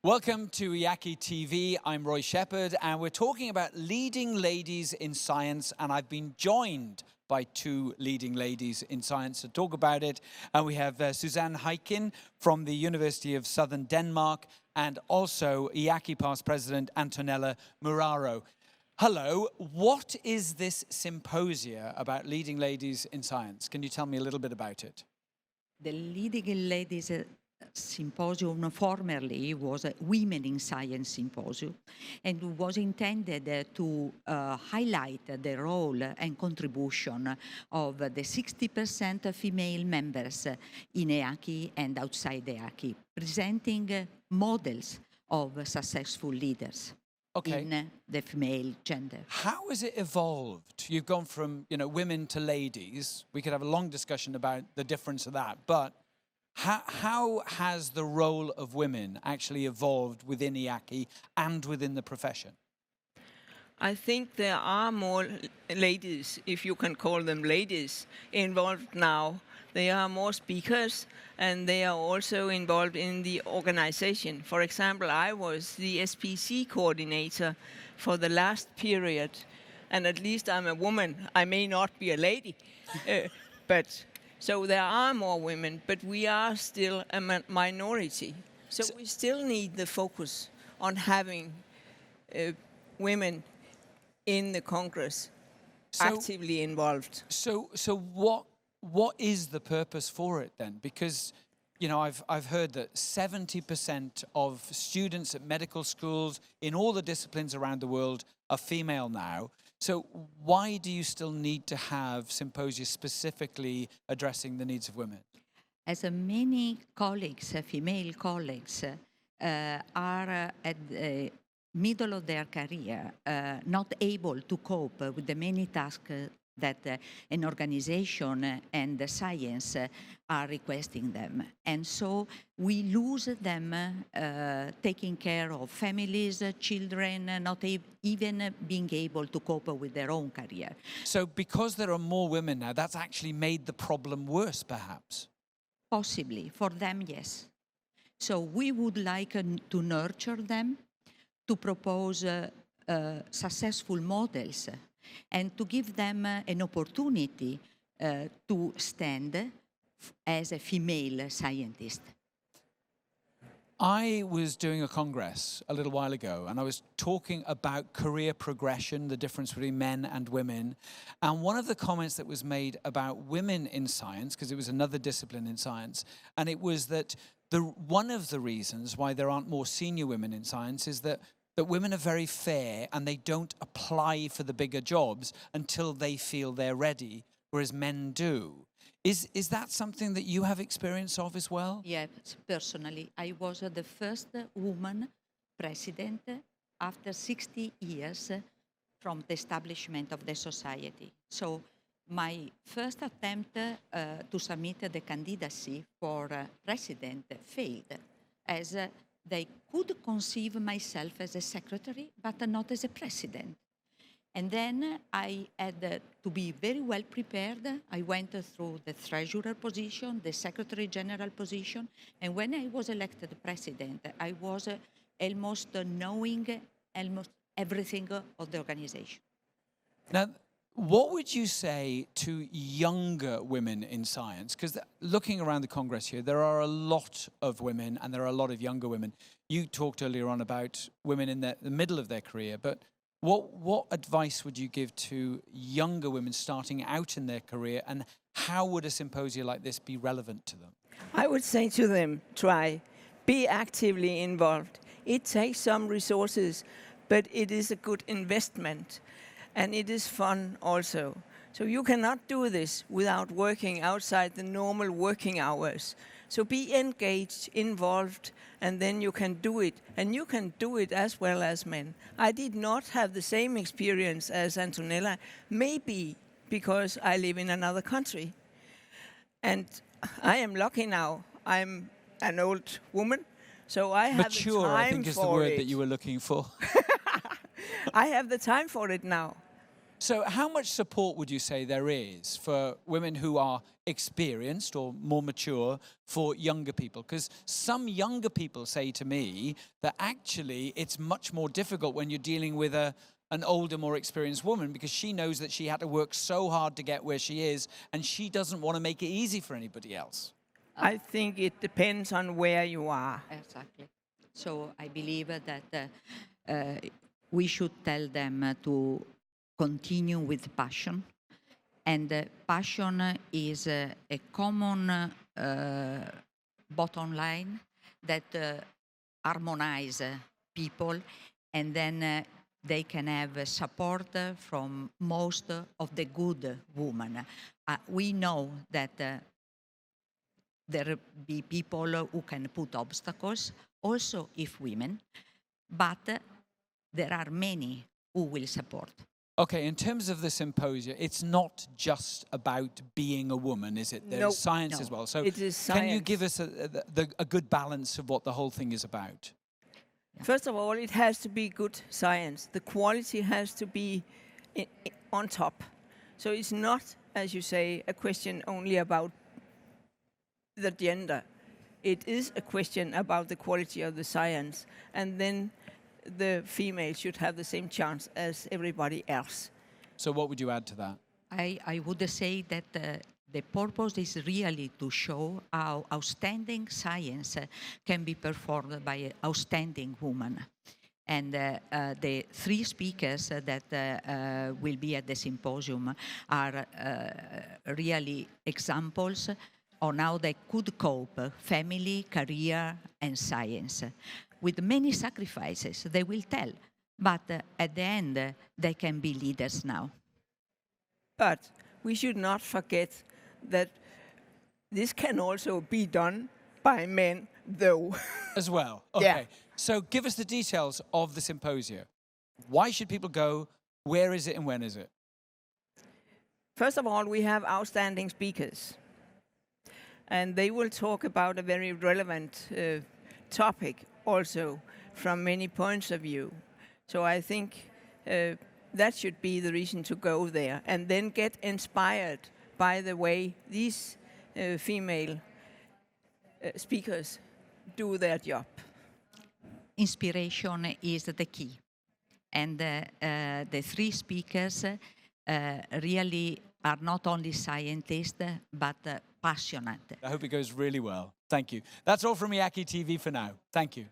Welcome to IACI TV. I'm Roy Shepherd, and we're talking about leading ladies in science, and I've been joined by two leading ladies in science to talk about it. And we have Susanne Halken from the University of Southern Denmark, and also IACI past president Antonella Muraro. Hello, what is this symposia about leading ladies in science? Can you tell me a little bit about it? The Leading Ladies Symposium formerly was a Women in Science Symposium and was intended to highlight the role and contribution of the 60% female members in IACI and outside IACI, presenting models of successful leaders. Okay. In the female gender. How has it evolved? You've gone from, women to ladies. We could have a long discussion about the difference of that, but how has the role of women actually evolved within IACI and within the profession? I think there are more ladies, if you can call them ladies, involved now. There are more speakers, and they are also involved in the organization. For example, I was the SPC coordinator for the last period, and at least I'm a woman. I may not be a lady, but so there are more women, but we are still a minority. So we still need the focus on having women in the Congress actively involved. So what is the purpose for it then? Because, I've heard that 70% of students at medical schools in all the disciplines around the world are female now. So why do you still need to have symposia specifically addressing the needs of women? As many colleagues, female colleagues, are at the middle of their career, not able to cope with the many tasks that an organization and the science are requesting them. And so we lose them taking care of families, children, not even being able to cope with their own career. So because there are more women now, that's actually made the problem worse, perhaps? Possibly. For them, yes. So we would like to nurture them, to propose successful models, and to give them an opportunity to stand as a female scientist. I was doing a congress a little while ago, and I was talking about career progression, the difference between men and women. And one of the comments that was made about women in science, because it was another discipline in science, and it was that one of the reasons why there aren't more senior women in science is that women are very fair and they don't apply for the bigger jobs until they feel they're ready, whereas men do. Is that something that you have experience of as well? Yes, personally. I was the first woman president after 60 years from the establishment of the society. So my first attempt to submit the candidacy for president failed, as they could conceive myself as a secretary, but not as a president. And then I had to be very well prepared. I went through the treasurer position, the secretary general position, and when I was elected president, I was almost knowing almost everything of the organization. Now, what would you say to younger women in science? Because looking around the Congress here, there are a lot of women and there are a lot of younger women. You talked earlier on about women in the middle of their career, but what advice would you give to younger women starting out in their career, and how would a symposia like this be relevant to them? I would say to them, be actively involved. It takes some resources, but it is a good investment. And it is fun also. So you cannot do this without working outside the normal working hours. So be engaged, involved, and then you can do it. And you can do it as well as men. I did not have the same experience as Antonella, maybe because I live in another country. And I am lucky now. I'm an old woman, so I have the mature, time I think, is the word that you were looking for. I have the time for it now. So how much support would you say there is for women who are experienced or more mature for younger people? Because some younger people say to me that actually it's much more difficult when you're dealing with an older, more experienced woman, because she knows that she had to work so hard to get where she is, and she doesn't want to make it easy for anybody else. I think it depends on where you are. Exactly. So I believe that we should tell them to continue with passion. And passion is a common bottom line that harmonize people, and then they can have support from most of the good women. We know that there be people who can put obstacles, also if women, but there are many who will support. Okay, in terms of the symposium, it's not just about being a woman, is it? There's No. science No. as well. So It is can you science. give us a good balance of what the whole thing is about? First of all, it has to be good science. The quality has to be on top. So it's not, as you say, a question only about the gender. It is a question about the quality of the science. And then the female should have the same chance as everybody else. So what would you add to that? I would say that the purpose is really to show how outstanding science can be performed by an outstanding woman. And the three speakers that will be at the symposium are really examples on how they could cope, family, career, and science. With many sacrifices, they will tell. But at the end, they can be leaders now. But we should not forget that this can also be done by men, though. As well? Okay. Yeah. So give us the details of the symposium. Why should people go? Where is it and when is it? First of all, we have outstanding speakers. And they will talk about a very relevant topic also from many points of view. So I think that should be the reason to go there and then get inspired by the way these female speakers do their job. Inspiration is the key. And the three speakers really are not only scientists, but passionate. I hope it goes really well. Thank you. That's all from Miyaki TV for now. Thank you.